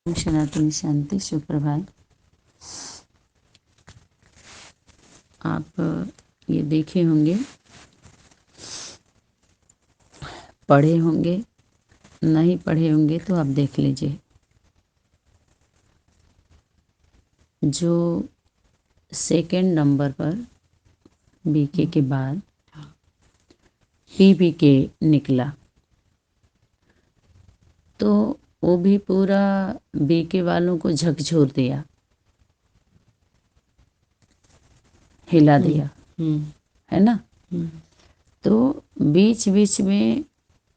सनातन शांति सुप्रभात। आप ये देखे होंगे, पढ़े होंगे, नहीं पढ़े होंगे तो आप देख लीजिए। जो सेकंड नंबर पर बीके के बाद पीबीके निकला तो वो भी पूरा बीके वालों को झकझोर दिया, हिला दिया, है ना। तो बीच बीच में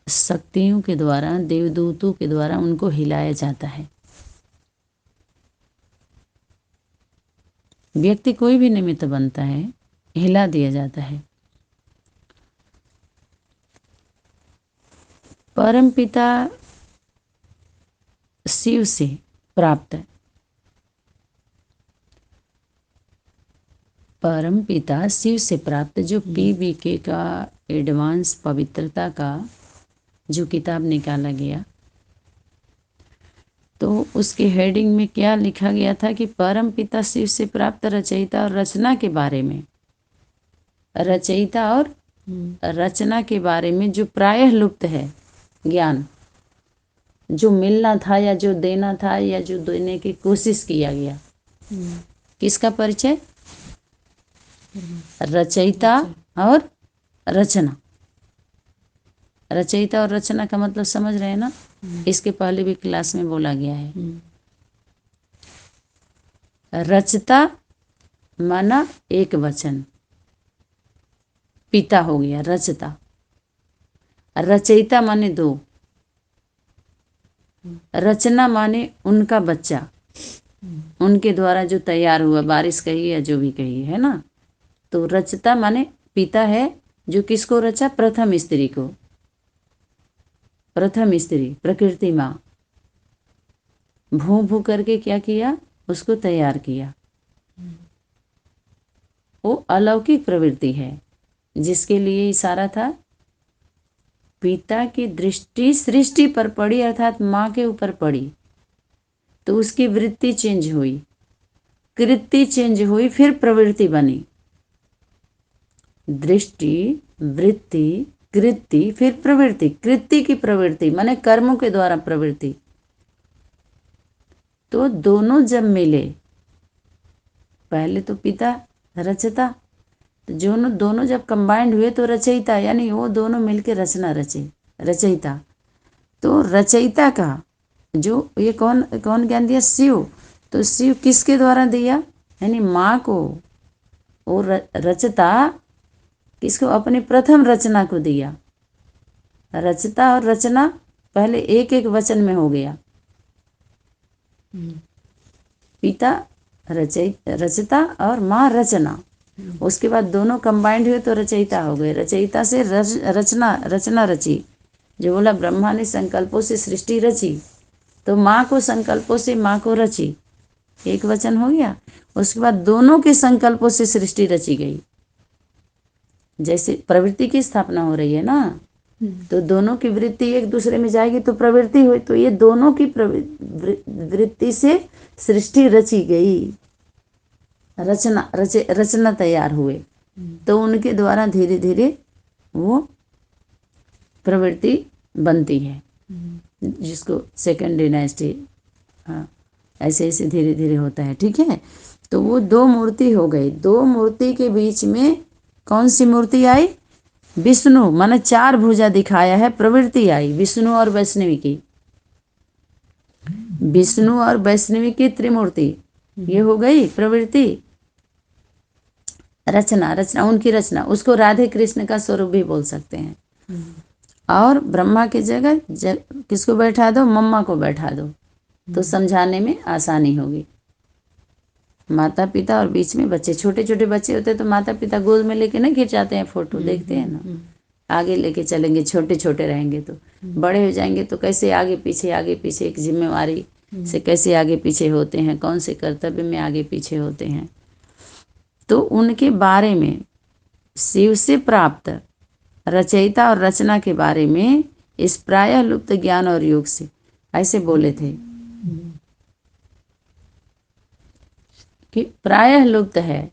शक्तियों के द्वारा, देवदूतों के द्वारा उनको हिलाया जाता है। व्यक्ति कोई भी निमित्त बनता है, हिला दिया जाता है। परमपिता शिव से प्राप्त, परमपिता शिव से प्राप्त जो पीबीके का एडवांस पवित्रता का जो किताब निकाला गया, तो उसके हेडिंग में क्या लिखा गया था कि परमपिता शिव से प्राप्त रचयिता और रचना के बारे में, रचयिता और रचना के बारे में जो प्रायः लुप्त है ज्ञान, जो मिलना था या जो देना था या जो देने की कोशिश किया गया। किसका परिचय? रचयिता और रचना। रचयिता और रचना का मतलब समझ रहे हैं ना। इसके पहले भी क्लास में बोला गया है। रचता माना एक वचन, पिता हो गया रचता। रचयिता माने दो, रचना माने उनका बच्चा, उनके द्वारा जो तैयार हुआ, बारिश कही या जो भी कही, है ना। तो रचता माने पिता है जो किसको रचा? प्रथम स्त्री को। प्रथम स्त्री प्रकृति माँ, भू भू करके क्या किया? उसको तैयार किया। वो अलौकिक प्रवृत्ति है जिसके लिए इशारा था। पिता की दृष्टि सृष्टि पर पड़ी, अर्थात माँ के ऊपर पड़ी, तो उसकी वृत्ति चेंज हुई, कृति चेंज हुई, फिर प्रवृत्ति बनी। दृष्टि, वृत्ति, कृति, फिर प्रवृत्ति। कृति की प्रवृत्ति माने कर्मों के द्वारा प्रवृत्ति। तो दोनों जब मिले, पहले तो पिता रचता, तो दोनों जब कंबाइंड हुए तो रचयिता, यानी वो दोनों मिलके रचना रचे, रचयिता। तो रचयिता का जो ये कौन ज्ञान दिया? शिव। तो शिव किसके द्वारा दिया? यानी माँ को। वो रचता किसको? अपनी प्रथम रचना को दिया। रचता और रचना पहले एक एक वचन में हो गया। पिता रचता और माँ रचना। उसके बाद दोनों कंबाइंड हुए तो रचयिता हो गए। रचयिता से रचना रची। जो बोला ब्रह्मा ने संकल्पों से सृष्टि रची, तो माँ को संकल्पों से माँ को रची, एक वचन हो गया। उसके बाद दोनों के संकल्पों से सृष्टि रची गई। जैसे प्रवृत्ति की स्थापना हो रही है ना, तो दोनों की वृत्ति एक दूसरे में जाएगी तो प्रवृत्ति हुई, तो ये दोनों की वृत्ति से सृष्टि रची गई। रचना तैयार हुए, तो उनके द्वारा धीरे धीरे वो प्रवृत्ति बनती है, जिसको सेकंड डायनेस्टी, हाँ, ऐसे ऐसे धीरे धीरे होता है। ठीक है। तो वो दो मूर्ति हो गई। दो मूर्ति के बीच में कौन सी मूर्ति आई? विष्णु, माने चार भुजा दिखाया है, प्रवृत्ति आई विष्णु और वैष्णवी की। विष्णु और वैष्णवी की त्रिमूर्ति, ये हो गई प्रवृत्ति। रचना उनकी रचना, उसको राधे कृष्ण का स्वरूप भी बोल सकते हैं। और ब्रह्मा की जगह किसको बैठा दो? मम्मा को बैठा दो, तो समझाने में आसानी होगी। माता पिता और बीच में बच्चे, छोटे छोटे बच्चे होते तो माता पिता गोद में लेके नहीं खिंचाते हैं फोटो, देखते हैं ना। आगे लेके चलेंगे, छोटे छोटे रहेंगे तो बड़े हो जाएंगे तो कैसे आगे पीछे एक जिम्मेवारी से कैसे आगे पीछे होते हैं, कौन से कर्तव्य में आगे पीछे होते हैं। तो उनके बारे में शिव से प्राप्त रचयिता और रचना के बारे में इस प्रायः लुप्त ज्ञान और योग से ऐसे बोले थे। कि प्रायः लुप्त है।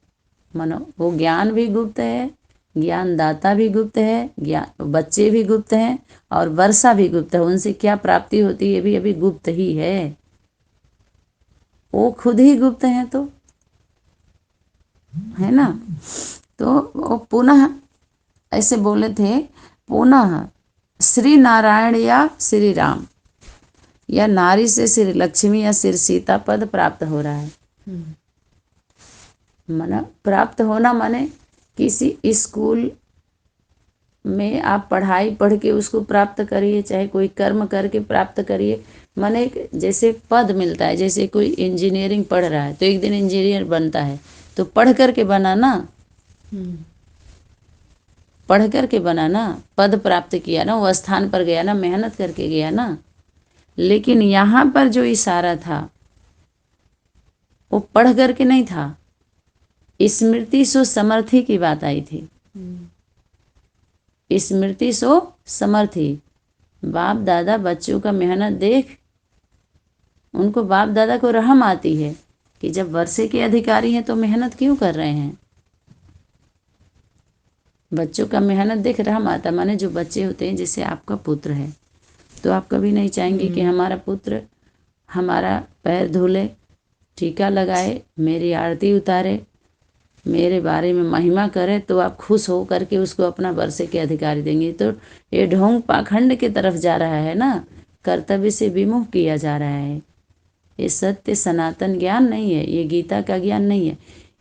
मानो वो ज्ञान भी गुप्त है, ज्ञानदाता भी गुप्त है, ज्ञान बच्चे भी गुप्त हैं और वर्षा भी गुप्त है। उनसे क्या प्राप्ति होती है ये भी अभी गुप्त ही है। वो खुद ही गुप्त हैं तो है ना। तो वो पुनः ऐसे बोले थे, पुनः श्री नारायण या श्री राम या नारी से श्री लक्ष्मी या श्री सीता पद प्राप्त हो रहा है। माना प्राप्त होना माने किसी स्कूल में आप पढ़ाई पढ़ के उसको प्राप्त करिए, चाहे कोई कर्म करके प्राप्त करिए। माने जैसे पद मिलता है, जैसे कोई इंजीनियरिंग पढ़ रहा है तो एक दिन इंजीनियर बनता है, तो पढ़ करके बना ना, पढ़ करके बना ना, पद प्राप्त किया ना, वो स्थान पर गया ना, मेहनत करके गया ना। लेकिन यहाँ पर जो इशारा था वो पढ़ करके नहीं था, स्मृति सो समर्थी की बात आई थी। स्मृति सो समर्थी, बाप दादा बच्चों का मेहनत देख उनको बाप दादा को रहम आती है कि जब वर्षे के अधिकारी हैं तो मेहनत क्यों कर रहे हैं। बच्चों का मेहनत देख रहम आता, माने जो बच्चे होते हैं, जैसे आपका पुत्र है तो आप कभी नहीं चाहेंगे कि हमारा पुत्र हमारा पैर धुले, टीका लगाए, मेरी आरती उतारे, मेरे बारे में महिमा करे, तो आप खुश हो करके उसको अपना वर्षे के अधिकारी देंगे। तो ये ढोंग पाखंड की तरफ जा रहा है ना, कर्तव्य से विमुख किया जा रहा है। ये सत्य सनातन ज्ञान नहीं है, ये गीता का ज्ञान नहीं है।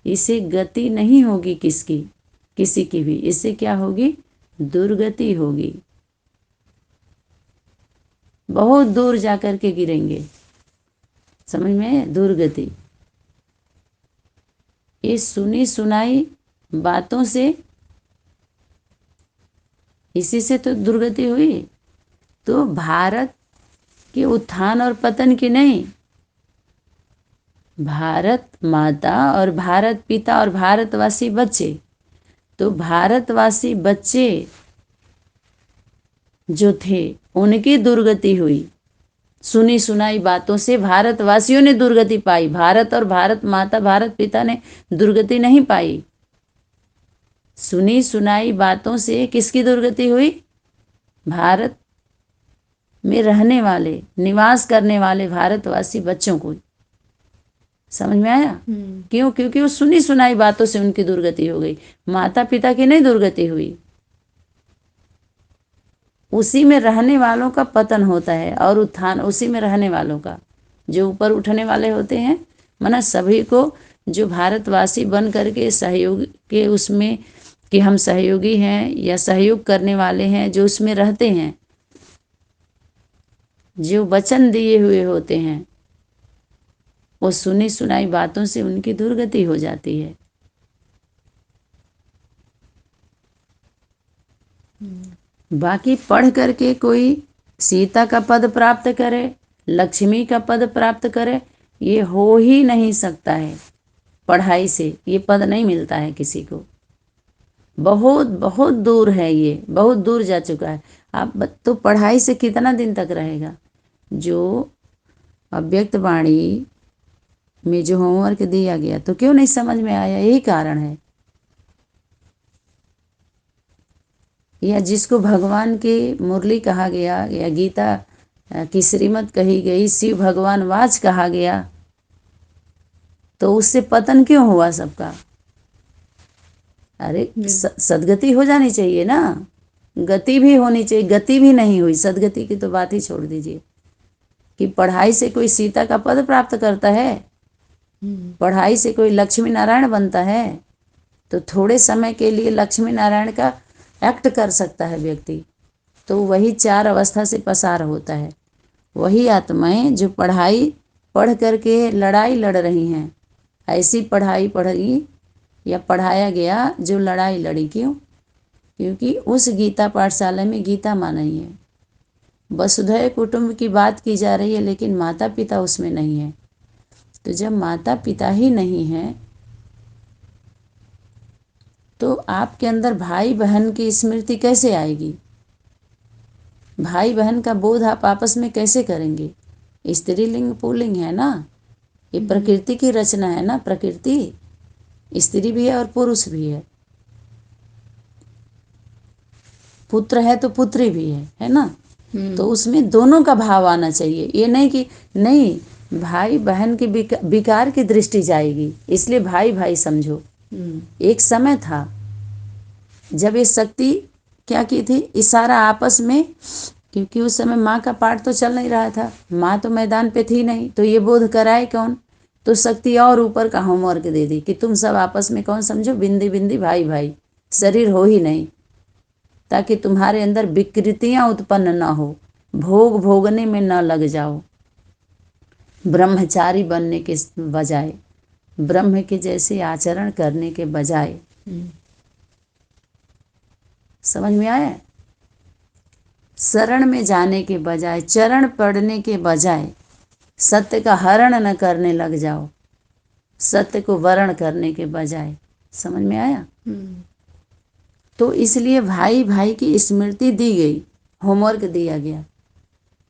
इसे गति नहीं होगी किसी की भी, इससे क्या होगी, दुर्गति होगी, बहुत दूर जाकर के गिरेंगे। समझ में, दुर्गति। ये सुनी सुनाई बातों से, इसी से तो दुर्गति हुई। तो भारत के उत्थान और पतन की नहीं, भारत माता और भारत पिता और भारतवासी बच्चे, तो भारतवासी बच्चे जो थे उनकी दुर्गति हुई। सुनी सुनाई बातों से भारतवासियों ने दुर्गति पाई, भारत और भारत माता भारत पिता ने दुर्गति नहीं पाई। सुनी सुनाई बातों से किसकी दुर्गति हुई, भारत में रहने वाले, निवास करने वाले भारतवासी बच्चों को। समझ में आया? क्यों? क्योंकि वो सुनी सुनाई बातों से उनकी दुर्गति हो गई, माता पिता की नहीं दुर्गति हुई। उसी में रहने वालों का पतन होता है और उत्थान उसी में रहने वालों का, जो ऊपर उठने वाले होते हैं। माना सभी को जो भारतवासी बन करके सहयोग के उसमें कि हम सहयोगी हैं या सहयोग करने वाले हैं, जो उसमें रहते हैं, जो वचन दिए हुए होते हैं, वो सुनी सुनाई बातों से उनकी दुर्गति हो जाती है। बाकी पढ़ करके कोई सीता का पद प्राप्त करे, लक्ष्मी का पद प्राप्त करे, ये हो ही नहीं सकता है। पढ़ाई से ये पद नहीं मिलता है किसी को, बहुत बहुत दूर है, ये बहुत दूर जा चुका है। आप तो पढ़ाई से कितना दिन तक रहेगा। जो अव्यक्त वाणी में जो होमवर्क दिया गया तो क्यों नहीं समझ में आया, यही कारण है। या जिसको भगवान की मुरली कहा गया या गीता की श्रीमत कही गई, शिव भगवान वाच कहा गया, तो उससे पतन क्यों हुआ सबका। अरे सदगति हो जानी चाहिए ना, गति भी होनी चाहिए, गति भी नहीं हुई। सदगति की तो बात ही छोड़ दीजिए कि पढ़ाई से कोई सीता का पद प्राप्त करता है, पढ़ाई से कोई लक्ष्मी नारायण बनता है, तो थोड़े समय के लिए लक्ष्मी नारायण का एक्ट कर सकता है व्यक्ति, तो वही 4 अवस्था से पसार होता है। वही आत्माएं जो पढ़ाई पढ़ करके लड़ाई लड़ रही हैं, ऐसी पढ़ाई पढ़ी या पढ़ाया गया जो लड़ाई लड़ी। क्यों? क्योंकि उस गीता पाठशाला में गीता माँ नहीं है, वसुधैव कुटुंब की बात की जा रही है, लेकिन माता पिता उसमें नहीं है। तो जब माता पिता ही नहीं है तो आपके अंदर भाई बहन की स्मृति कैसे आएगी, भाई बहन का बोध आप आपस में कैसे करेंगे। स्त्रीलिंग पुल्लिंग है ना, ये प्रकृति की रचना है ना। प्रकृति स्त्री भी है और पुरुष भी है, पुत्र है तो पुत्री भी है ना। तो उसमें दोनों का भाव आना चाहिए। ये नहीं कि नहीं भाई बहन की विकार की दृष्टि जाएगी इसलिए भाई भाई समझो। एक समय था जब ये शक्ति क्या की थी, इशारा आपस में, क्योंकि उस समय माँ का पाठ तो चल नहीं रहा था, माँ तो मैदान पे थी नहीं, तो ये बोध कराए कौन, तो शक्ति और ऊपर का होमवर्क दे दी कि तुम सब आपस में कौन समझो, बिंदी बिंदी भाई भाई, शरीर हो ही नहीं, ताकि तुम्हारे अंदर विकृतियां उत्पन्न न हो, भोग भोगने में न लग जाओ, ब्रह्मचारी बनने के बजाय, ब्रह्म के जैसे आचरण करने के बजाय। समझ में आया? शरण में जाने के बजाय, चरण पढ़ने के बजाय सत्य का हरण न करने लग जाओ, सत्य को वरण करने के बजाय। समझ में आया? तो इसलिए भाई भाई की स्मृति दी गई, होमवर्क दिया गया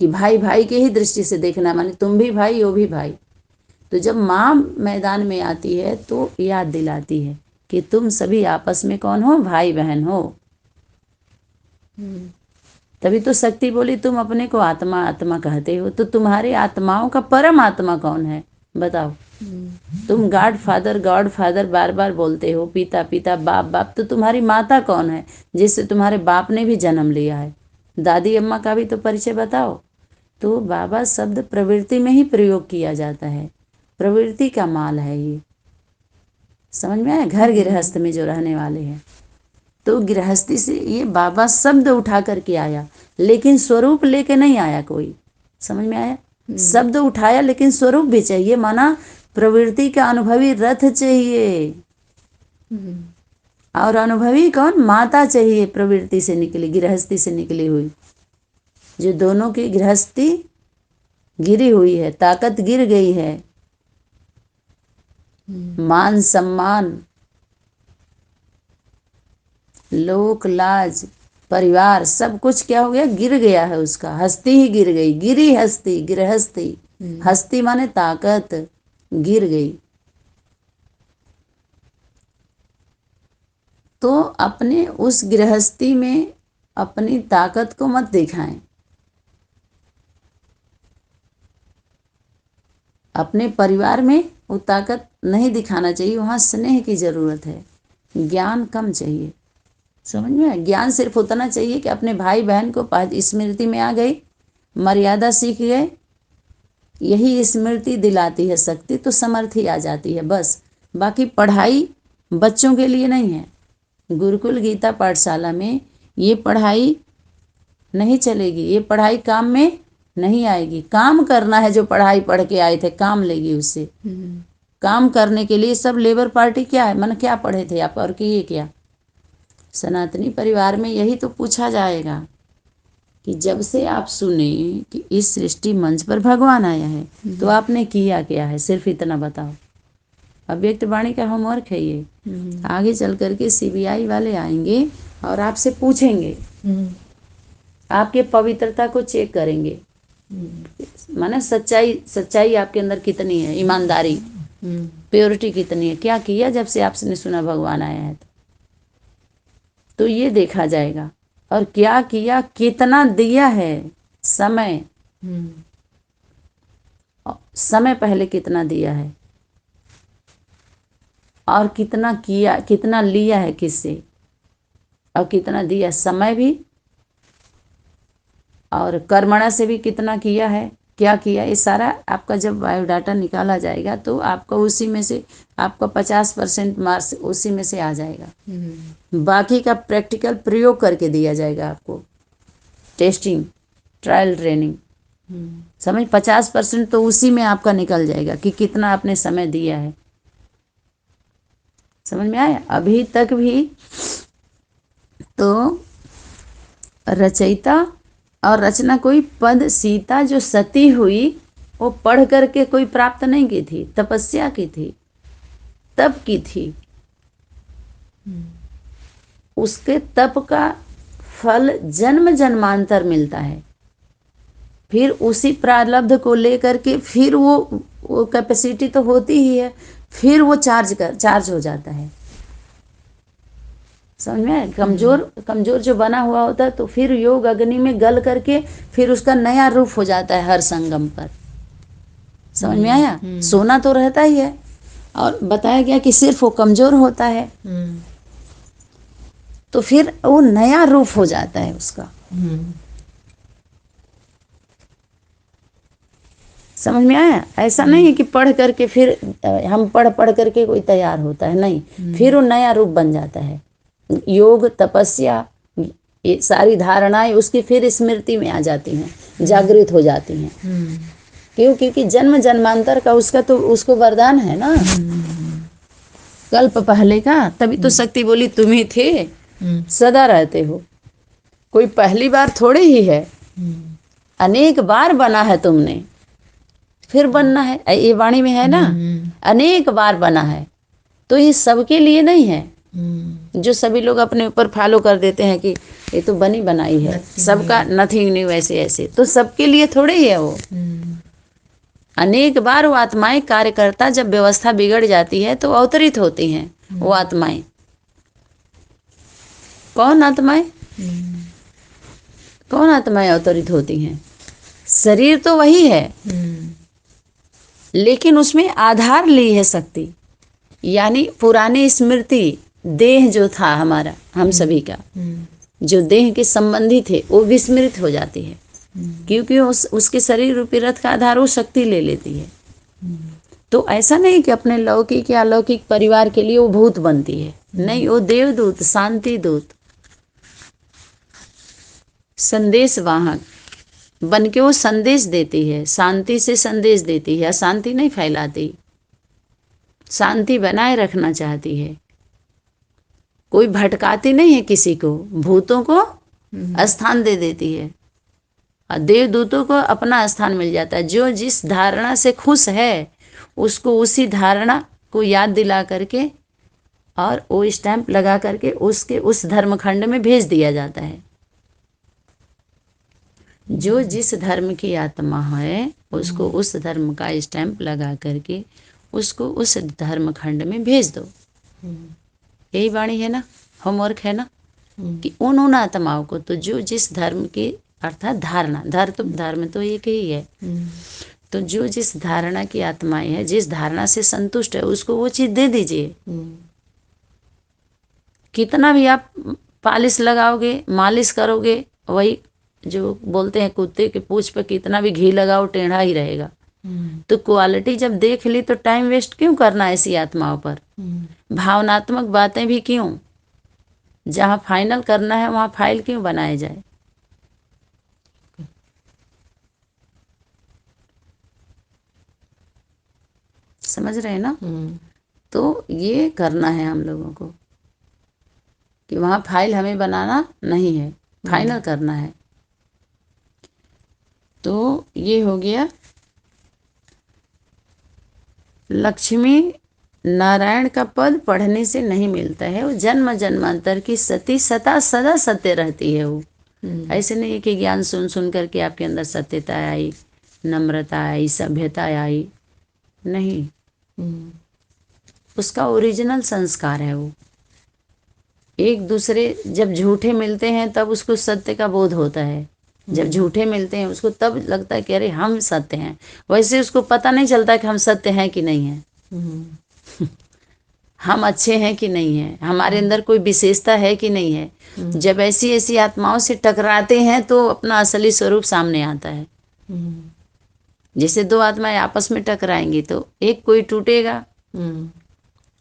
कि भाई भाई के ही दृष्टि से देखना, माने तुम भी भाई वो भी भाई। तो जब माँ मैदान में आती है तो याद दिलाती है कि तुम सभी आपस में कौन हो, भाई बहन हो। तभी तो शक्ति बोली तुम अपने को आत्मा आत्मा कहते हो, तो तुम्हारे आत्माओं का परम आत्मा कौन है बताओ। तुम गॉड फादर बार बार बोलते हो, पिता पिता बाप बाप, तो तुम्हारी माता कौन है जिससे तुम्हारे बाप ने भी जन्म लिया है, दादी अम्मा का भी तो परिचय बताओ। तो बाबा शब्द प्रवृत्ति में ही प्रयोग किया जाता है, प्रवृत्ति का माल है ये। समझ में आया? घर गृहस्थ में जो रहने वाले हैं, तो गृहस्थी से ये बाबा शब्द उठा करके आया, लेकिन स्वरूप लेके नहीं आया कोई। समझ में आया? शब्द उठाया लेकिन स्वरूप भी चाहिए, माना प्रवृत्ति का अनुभवी रथ चाहिए। और अनुभवी कौन? माता चाहिए, प्रवृत्ति से निकली, गृहस्थी से निकली हुई, जो दोनों की गृहस्थी गिरी हुई है, ताकत गिर गई है, मान सम्मान, लोक लाज, परिवार, सब कुछ क्या हो गया, गिर गया है उसका, हस्ती ही गिर गई, गिरी हस्ती, गृहस्थी, हस्ती माने ताकत, गिर गई। तो अपने उस गृहस्थी में अपनी ताकत को मत दिखाएं, अपने परिवार में वो ताकत नहीं दिखाना चाहिए, वहाँ स्नेह की जरूरत है, ज्ञान कम चाहिए। समझ में? ज्ञान सिर्फ उतना चाहिए कि अपने भाई बहन को स्मृति में आ गई, मर्यादा सीख गए, यही स्मृति दिलाती है शक्ति, तो समर्थी आ जाती है बस। बाकी पढ़ाई बच्चों के लिए नहीं है। गुरुकुल गीता पाठशाला में ये पढ़ाई नहीं चलेगी, ये पढ़ाई काम में नहीं आएगी। काम करना है, जो पढ़ाई पढ़ के आए थे काम लेगी उससे। काम करने के लिए सब लेबर पार्टी क्या है, मन क्या पढ़े थे आप और किए क्या। सनातनी परिवार में यही तो पूछा जाएगा कि जब से आप सुने कि इस सृष्टि मंच पर भगवान आया है तो आपने किया क्या है, सिर्फ इतना बताओ। अव्यक्त वाणी का होमवर्क है ये। आगे चल करके सीबीआई वाले आएंगे और आपसे पूछेंगे, आपके पवित्रता को चेक करेंगे, माने सच्चाई आपके अंदर कितनी है, ईमानदारी, प्योरिटी कितनी है, क्या किया जब से आपने सुना भगवान आया है। तो ये देखा जाएगा, और क्या किया, कितना दिया है, समय पहले कितना दिया है, और कितना किया, कितना लिया है किससे, और कितना दिया, समय भी और कर्मणा से भी कितना किया है, क्या किया। ये सारा आपका जब बायोडाटा निकाला जाएगा तो आपका उसी में से आपका 50% मार्क्स उसी में से आ जाएगा। बाकी का प्रैक्टिकल प्रयोग करके दिया जाएगा आपको, टेस्टिंग, ट्रायल, ट्रेनिंग। समझ, 50% तो उसी में आपका निकल जाएगा कि कितना आपने समय दिया है। समझ में आया? अभी तक भी तो रचयिता और रचना कोई पद, सीता जो सती हुई वो पढ़ करके कोई प्राप्त नहीं की थी, तपस्या की थी, तप की थी। उसके तप का फल जन्म जन्मांतर मिलता है, फिर उसी प्रारब्ध को लेकर के फिर वो वो कैपेसिटी तो होती ही है, फिर वो चार्ज हो जाता है। समझ में आया? कमजोर जो बना हुआ होता है तो फिर योग अग्नि में गल करके फिर उसका नया रूप हो जाता है हर संगम पर। समझ में आया? सोना तो रहता ही है, और बताया गया कि सिर्फ वो कमजोर होता है तो फिर वो नया रूप हो जाता है उसका। समझ में आया? ऐसा नहीं है कि पढ़ करके फिर हम पढ़ करके कोई तैयार होता है, नहीं, फिर वो नया रूप बन जाता है। योग तपस्या ये सारी धारणाएं उसकी फिर स्मृति में आ जाती हैं, जागृत हो जाती हैं। क्योंकि जन्म जन्मांतर का उसका तो उसको वरदान है ना, कल्प पहले का। तभी तो शक्ति बोली तुम ही थे, सदा रहते हो। कोई पहली बार थोड़े ही है, अनेक बार बना है तुमने, फिर बनना है। ये वाणी में है ना, अनेक बार बना है। तो ये सबके लिए नहीं है, जो सभी लोग अपने ऊपर फॉलो कर देते हैं कि ये तो बनी बनाई है, सबका नथिंग न्यू ऐसे ऐसे, तो सबके लिए थोड़े ही है वो। अनेक बार वो आत्माएं कार्यकर्ता जब व्यवस्था बिगड़ जाती है तो अवतरित होती हैं वो आत्माएं। कौन आत्माएं? कौन आत्माएं अवतरित होती हैं? शरीर तो वही है, लेकिन उसमें आधार ली है शक्ति, यानी पुरानी स्मृति, देह जो था हमारा, हम सभी का जो देह के संबंधी थे वो विस्मृत हो जाती है, क्योंकि उसके शरीर रूपी रथ का आधार वो शक्ति ले लेती है। तो ऐसा नहीं कि अपने लौकिक या अलौकिक परिवार के लिए वो भूत बनती है, नहीं, वो देवदूत, शांति दूत, संदेश वाहक बन के वो संदेश देती है, शांति से संदेश देती है, अशांति नहीं फैलाती, शांति बनाए रखना चाहती है, कोई भटकाती नहीं है किसी को, भूतों को स्थान दे देती है और देवदूतों को अपना स्थान मिल जाता है। जो जिस धारणा से खुश है उसको उसी धारणा को याद दिला करके और वो स्टैंप लगा करके उसके उस धर्मखंड में भेज दिया जाता है। जो जिस धर्म की आत्मा है उसको उस धर्म का स्टैंप लगा करके उसको उस धर्मखंड में भेज दो। यही वाणी है ना, होमवर्क है ना, कि उन आत्माओं को तो जो जिस धर्म की, अर्थात धारणा, धर्म तो एक ही है, तो जो जिस धारणा की आत्माएं है, जिस धारणा से संतुष्ट है, उसको वो चीज दे दीजिए। कितना भी आप पालिश लगाओगे, मालिश करोगे, वही जो बोलते हैं कुत्ते के पूंछ पे कितना भी घी लगाओ टेढ़ा ही रहेगा। तो क्वालिटी जब देख ली तो टाइम वेस्ट क्यों करना ऐसी आत्माओं पर? भावनात्मक बातें भी क्यों? जहां फाइनल करना है वहां फाइल क्यों बनाए जाए? समझ रहे हैं ना? तो ये करना है हम लोगों को कि वहां फाइल हमें बनाना नहीं है, फाइनल करना है। तो ये हो गया लक्ष्मी नारायण का पद पढ़ने से नहीं मिलता है, वो जन्म जन्मांतर की सती सदा सत्य रहती है। वो ऐसे नहीं कि ज्ञान सुन सुन करके आपके अंदर सत्यता आई, नम्रता आई, सभ्यता आई, नहीं, उसका ओरिजिनल संस्कार है। वो एक दूसरे जब झूठे मिलते हैं तब उसको सत्य का बोध होता है, जब झूठे मिलते हैं उसको तब लगता है कि अरे हम सत्य हैं। वैसे उसको पता नहीं चलता कि हम सत्य हैं कि नहीं हैं, हम अच्छे हैं कि नहीं हैं, हमारे अंदर कोई विशेषता है कि नहीं है। जब ऐसी ऐसी आत्माओं से टकराते हैं तो अपना असली स्वरूप सामने आता है। जैसे दो आत्माएं आपस में टकराएंगी तो एक कोई टूटेगा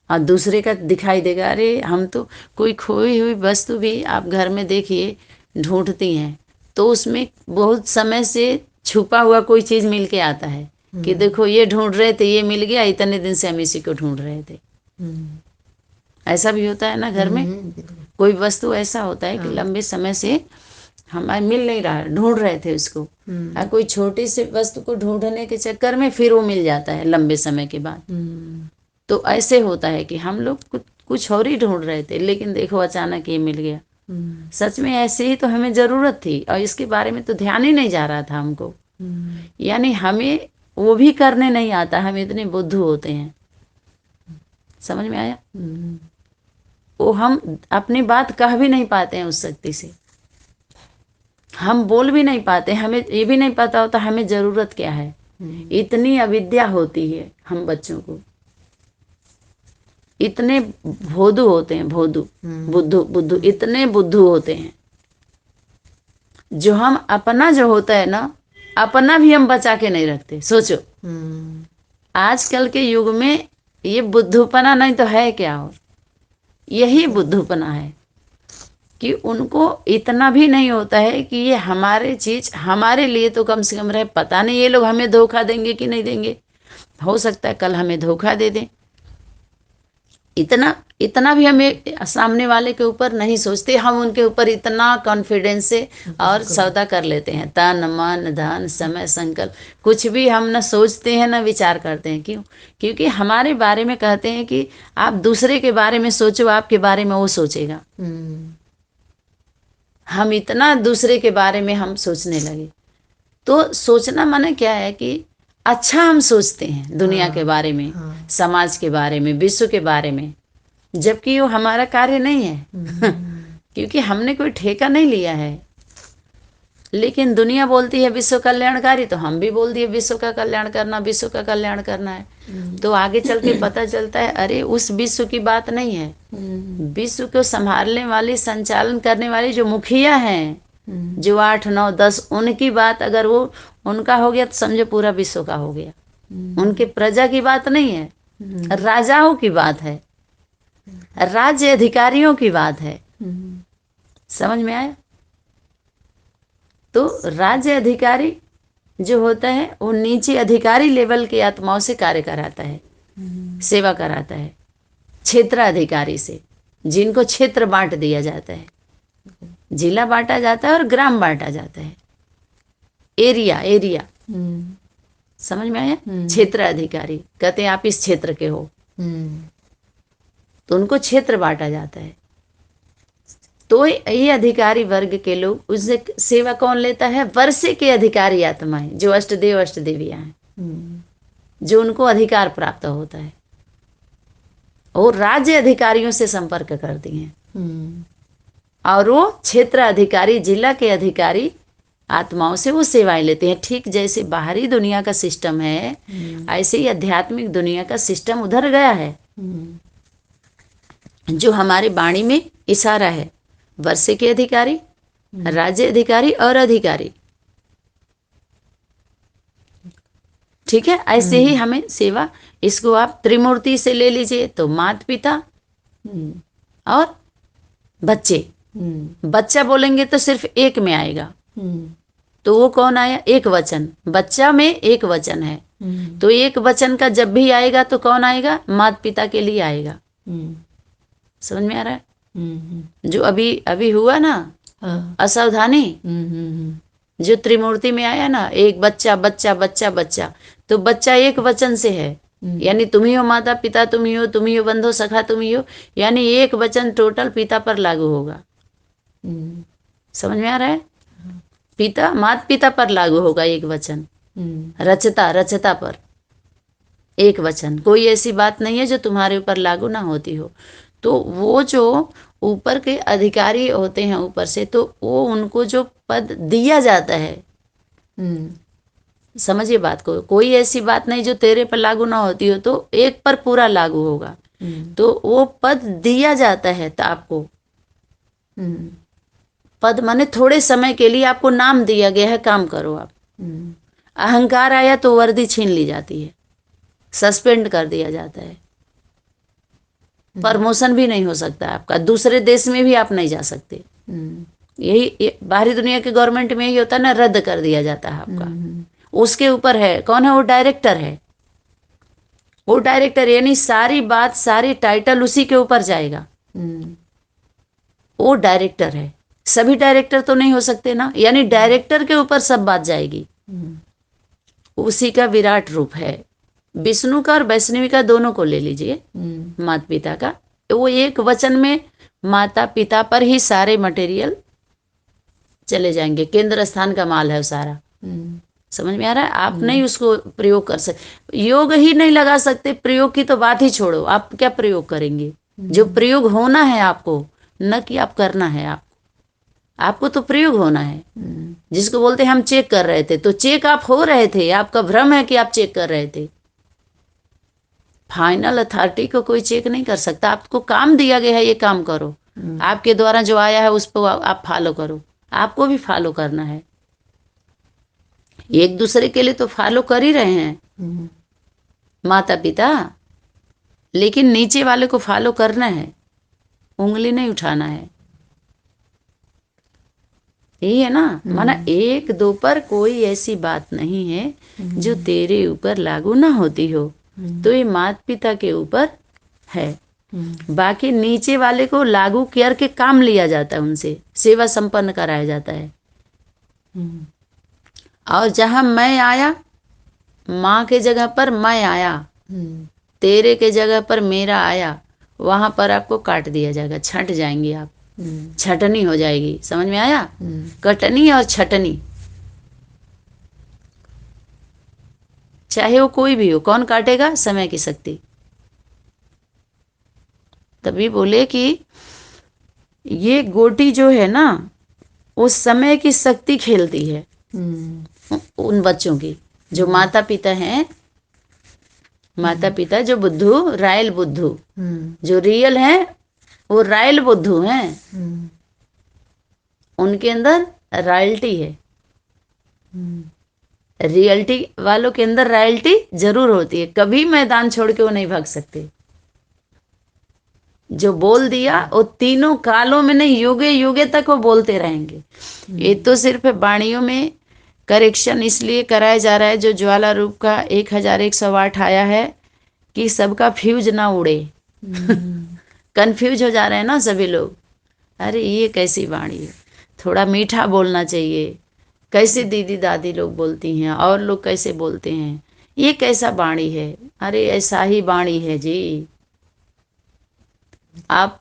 और दूसरे का दिखाई देगा, अरे हम तो, कोई खोई हुई वस्तु भी आप घर में देखिए ढूंढती हैं तो उसमें बहुत समय से छुपा हुआ कोई चीज मिल के आता है कि देखो ये ढूंढ रहे थे, ये मिल गया, इतने दिन से हम इसी को ढूंढ रहे थे। ऐसा भी होता है ना घर में, कोई वस्तु ऐसा होता है कि लंबे समय से हमारे मिल नहीं रहा, ढूंढ रहे थे उसको, और कोई छोटी सी वस्तु को ढूंढने के चक्कर में फिर वो मिल जाता है लंबे समय के बाद। तो ऐसे होता है कि हम लोग कुछ और ही ढूंढ रहे थे, लेकिन देखो अचानक ये मिल गया। सच में ऐसे ही तो हमें जरूरत थी और इसके बारे में तो ध्यान ही नहीं जा रहा था हमको। यानी हमें वो भी करने नहीं आता, हम इतने बुद्धू होते हैं। समझ में आया? वो हम अपनी बात कह भी नहीं पाते हैं उस शक्ति से, हम बोल भी नहीं पाते, हमें ये भी नहीं पता होता हमें जरूरत क्या है। इतनी अविद्या होती है हम बच्चों को, इतने भोदू होते हैं, भोदू, बुद्धू, बुद्धू, इतने बुद्धू होते हैं जो हम अपना जो होता है ना, अपना भी हम बचा के नहीं रखते। सोचो आजकल के युग में ये बुद्धूपना नहीं तो है क्या? और यही बुद्धूपना है कि उनको इतना भी नहीं होता है कि ये हमारे चीज हमारे लिए तो कम से कम रहे। पता नहीं ये लोग हमें धोखा देंगे कि नहीं देंगे, हो सकता है कल हमें धोखा दे दें। इतना भी हमें सामने वाले के ऊपर नहीं सोचते, हम उनके ऊपर इतना कॉन्फिडेंस से और सौदा कर लेते हैं, तन मन धन समय संकल्प, कुछ भी हम न सोचते हैं न विचार करते हैं। क्यों? क्योंकि हमारे बारे में कहते हैं कि आप दूसरे के बारे में सोचो, आपके बारे में वो सोचेगा। हम इतना दूसरे के बारे में हम सोचने लगे। तो सोचना माने क्या है कि अच्छा हम सोचते हैं दुनिया के बारे में, समाज के बारे में, विश्व के बारे में, जबकि वो हमारा कार्य नहीं है। क्योंकि हमने कोई ठेका नहीं लिया है। लेकिन दुनिया बोलती है विश्व कल्याणकारी, तो हम भी बोल दिए विश्व का कल्याण करना, विश्व का कल्याण करना है। तो आगे चल के पता चलता है अरे उस विश्व की बात नहीं है। विश्व को संभालने वाली, संचालन करने वाली जो मुखिया हैं, जो 8 9 10, उनकी बात अगर वो उनका हो गया तो समझो पूरा विश्व का हो गया। उनके प्रजा की बात नहीं है, राजाओं की बात है, राज्य अधिकारियों की बात है। समझ में आया? तो राज्य अधिकारी जो होता है वो नीचे अधिकारी लेवल की आत्माओं से कार्य कराता है, सेवा कराता है। क्षेत्र अधिकारी से, जिनको क्षेत्र बांट दिया जाता है, जिला बांटा जाता है और ग्राम बांटा जाता है, एरिया। समझ में आया? क्षेत्र अधिकारी कहते हैं आप इस क्षेत्र के हो, तो उनको क्षेत्र बांटा जाता है। तो ये अधिकारी वर्ग के लोग, उससे सेवा कौन लेता है? वर्षे के अधिकारी आत्माएं, जो अष्टदेव अष्टदेवियां हैं, जो उनको अधिकार प्राप्त होता है, और राज्य अधिकारियों से संपर्क करती हैं। और वो क्षेत्र अधिकारी, जिला के अधिकारी आत्माओं से वो सेवाएं लेते हैं। ठीक जैसे बाहरी दुनिया का सिस्टम है, ऐसे ही आध्यात्मिक दुनिया का सिस्टम उधर गया है, जो हमारे वाणी में इशारा है। वर्षे के अधिकारी, राज्य अधिकारी और अधिकारी। ठीक है, ऐसे ही हमें सेवा, इसको आप त्रिमूर्ति से ले लीजिए तो माता पिता और बच्चे। बच्चा बोलेंगे तो सिर्फ एक में आएगा, तो वो कौन आया? एक वचन। बच्चा में एक वचन है, तो एक वचन का जब भी आएगा तो कौन आएगा? माता पिता के लिए आएगा। समझ में आ रहा है? जो अभी हुआ ना असावधानी, जो त्रिमूर्ति में आया ना, एक बच्चा बच्चा बच्चा बच्चा, तो बच्चा एक वचन से है, यानी तुम ही हो माता पिता, तुम ही हो बंधु सखा, तुम ही हो, यानी एक वचन टोटल पिता पर लागू होगा। समझ में आ रहा है? पिता, माता पिता पर लागू होगा एक वचन। रचता पर एक वचन, कोई ऐसी बात नहीं है जो तुम्हारे ऊपर लागू ना होती हो। तो वो जो ऊपर के अधिकारी होते हैं ऊपर से, तो वो उनको जो पद दिया जाता है, समझिए बात को, कोई ऐसी बात नहीं जो तेरे पर लागू ना होती हो, तो एक पर पूरा लागू होगा। तो वो पद दिया जाता है तो आपको, पद माने थोड़े समय के लिए आपको नाम दिया गया है, काम करो आप। अहंकार आया तो वर्दी छीन ली जाती है, सस्पेंड कर दिया जाता है, प्रमोशन भी नहीं हो सकता आपका, दूसरे देश में भी आप नहीं जा सकते। यही बाहरी दुनिया के गवर्नमेंट में यही होता है ना, रद्द कर दिया जाता है आपका। उसके ऊपर है कौन है? वो डायरेक्टर है। वो डायरेक्टर यानी सारी बात, सारी टाइटल उसी के ऊपर जाएगा। वो डायरेक्टर है। सभी डायरेक्टर तो नहीं हो सकते ना, यानी डायरेक्टर के ऊपर सब बात जाएगी। उसी का विराट रूप है। विष्णु का और वैष्णवी का दोनों को ले लीजिए, माता पिता का, वो एक वचन में माता पिता पर ही सारे मटेरियल चले जाएंगे, केंद्र स्थान का माल है वो सारा। समझ में आ रहा है? आप नहीं उसको प्रयोग कर सकते, योग ही नहीं लगा सकते, प्रयोग की तो बात ही छोड़ो, आप क्या प्रयोग करेंगे? जो प्रयोग होना है आपको, न कि आप करना है, आपको तो प्रयोग होना है। जिसको बोलते हैं हम चेक कर रहे थे, तो चेक आप हो रहे थे, आपका भ्रम है कि आप चेक कर रहे थे। फाइनल अथॉरिटी को कोई चेक नहीं कर सकता। आपको काम दिया गया है, ये काम करो, आपके द्वारा जो आया है उस पर आप फॉलो करो, आपको भी फॉलो करना है। एक दूसरे के लिए तो फॉलो कर ही रहे हैं माता पिता, लेकिन नीचे वाले को फॉलो करना है, उंगली नहीं उठाना है। यही है ना, माना एक दो पर कोई ऐसी बात नहीं है जो तेरे ऊपर लागू ना होती हो, तो ये माता पिता के ऊपर है। बाकी नीचे वाले को लागू करके काम लिया जाता है, उनसे सेवा संपन्न कराया जाता है। और जहां मैं आया, माँ के जगह पर मैं आया, तेरे के जगह पर मेरा आया, वहां पर आपको काट दिया जाएगा, छट जाएंगे आप, छटनी हो जाएगी। समझ में आया? कटनी और छटनी, चाहे वो कोई भी हो, कौन काटेगा? समय की शक्ति। तभी बोले कि ये गोटी जो है ना, वो समय की शक्ति खेलती है उन बच्चों की, जो माता पिता हैं, माता पिता जो बुद्धू, रायल बुद्धू, जो रियल हैं वो रायल बुद्धू हैं, उनके अंदर रॉयल्टी है। रियलिटी वालों के अंदर रॉयल्टी जरूर होती है, कभी मैदान छोड़ के वो नहीं भाग सकते। जो बोल दिया वो तीनों कालों में नहीं, युगे युगे तक वो बोलते रहेंगे। ये तो सिर्फ वाणियों में करेक्शन इसलिए कराया जा रहा है, जो ज्वाला रूप का 1108 आया है कि सबका फ्यूज ना उड़े। कंफ्यूज हो जा रहे हैं ना सभी लोग, अरे ये कैसी वाणी है, थोड़ा मीठा बोलना चाहिए, कैसे दीदी दादी लोग बोलती हैं और लोग कैसे बोलते हैं, ये कैसा वाणी है? अरे ऐसा ही वाणी है जी। आप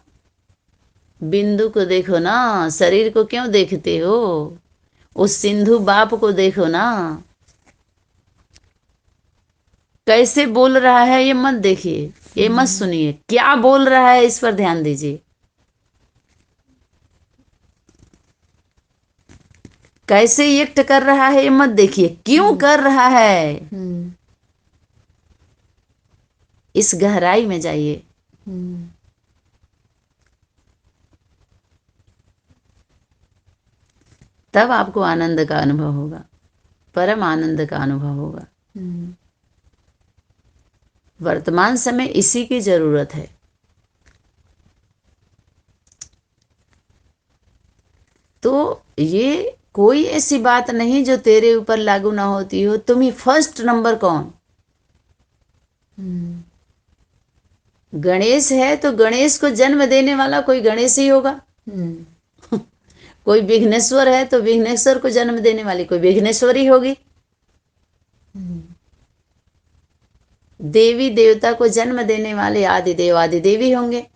बिंदु को देखो ना, शरीर को क्यों देखते हो? उस सिंधु बाप को देखो ना, कैसे बोल रहा है ये मत देखिए, ये मत सुनिए, क्या बोल रहा है इस पर ध्यान दीजिए। कैसे एक्ट कर रहा है ये मत देखिए, क्यों कर रहा है, इस गहराई में जाइए। तब आपको आनंद का अनुभव होगा, परम आनंद का अनुभव होगा। वर्तमान समय इसी की जरूरत है। तो ये कोई ऐसी बात नहीं जो तेरे ऊपर लागू ना होती हो। तुम ही फर्स्ट नंबर कौन? गणेश है तो गणेश को जन्म देने वाला कोई गणेश ही होगा। कोई विघ्नेश्वर है तो विघ्नेश्वर को जन्म देने वाली कोई विघ्नेश्वरी होगी। देवी देवता को जन्म देने वाले आदि देव आदि देवी होंगे।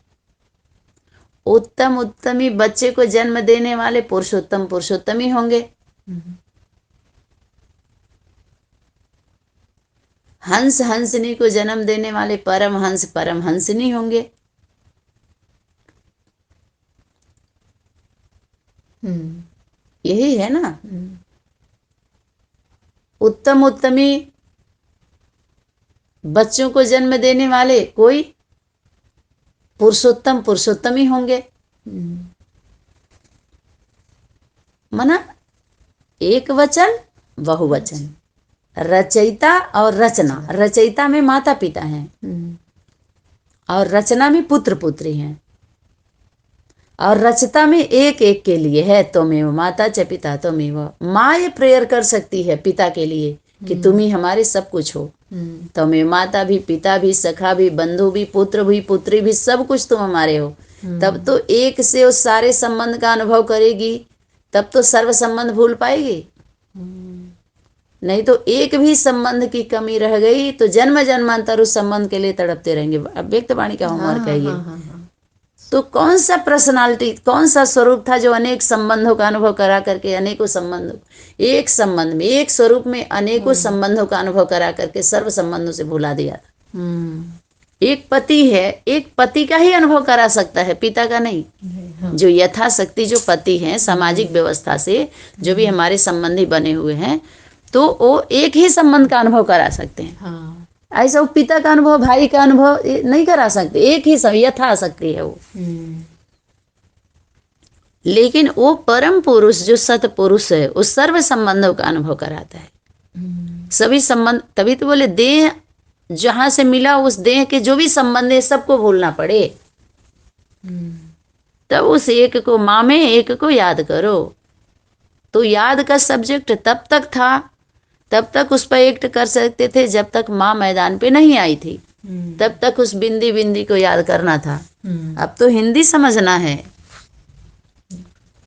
उत्तम उत्तमी बच्चे को जन्म देने वाले पुरुषोत्तम पुरुषोत्तमी होंगे। हंस हंसनी को जन्म देने वाले परम हंस परम हंसनी होंगे। यही है ना। उत्तम उत्तमी बच्चों को जन्म देने वाले कोई पुरुषोत्तम पुरुषोत्तमी होंगे। मना एक वचन बहुवचन, रचयिता और रचना। रचयिता में माता पिता हैं और रचना में पुत्र पुत्री हैं, और रचता में एक एक के लिए है। त्वमेव माता च पिता त्वमेव। माँ ये प्रेयर कर सकती है पिता के लिए कि तुम ही हमारे सब कुछ हो। त्वमेव माता भी, पिता भी, सखा भी, बंधु भी, पुत्र भी, पुत्री भी, सब कुछ तुम हमारे हो। तब तो एक से उस सारे संबंध का अनुभव करेगी, तब तो सर्व संबंध भूल पाएगी। नहीं तो एक भी संबंध की कमी रह गई तो जन्म जन्मांतर उस संबंध के लिए तड़पते रहेंगे। अब व्यक्त वाणी का होमवर्क है ये। तो कौन सा पर्सनालिटी, कौन सा स्वरूप था जो अनेक संबंधों का अनुभव करा करके अनेकों संबंधों, एक संबंध में, एक स्वरूप में अनेकों संबंधों का अनुभव करा करके सर्व संबंधों से भुला दिया था। एक पति है, एक पति का ही अनुभव करा सकता है, पिता का नहीं। जो यथाशक्ति जो पति हैं, सामाजिक व्यवस्था से जो भी हमारे संबंधी बने हुए हैं, तो वो एक ही संबंध का अनुभव करा सकते हैं। ऐसा वो पिता का अनुभव, भाई का अनुभव नहीं करा सकते, एक ही यथाशक्ति है वो। लेकिन वो परम पुरुष जो सत पुरुष है, उस सर्व संबंधों का अनुभव कराता है। सभी संबंध, तभी तो बोले देह जहां से मिला उस देह के जो भी संबंध है सबको भूलना पड़े। तब उस एक को, माँ में एक को याद करो। तो याद का सब्जेक्ट तब तक था, तब तक उस पर एक्ट कर सकते थे जब तक माँ मैदान पे नहीं आई थी। तब तक उस बिंदी बिंदी को याद करना था। अब तो हिंदी समझना है,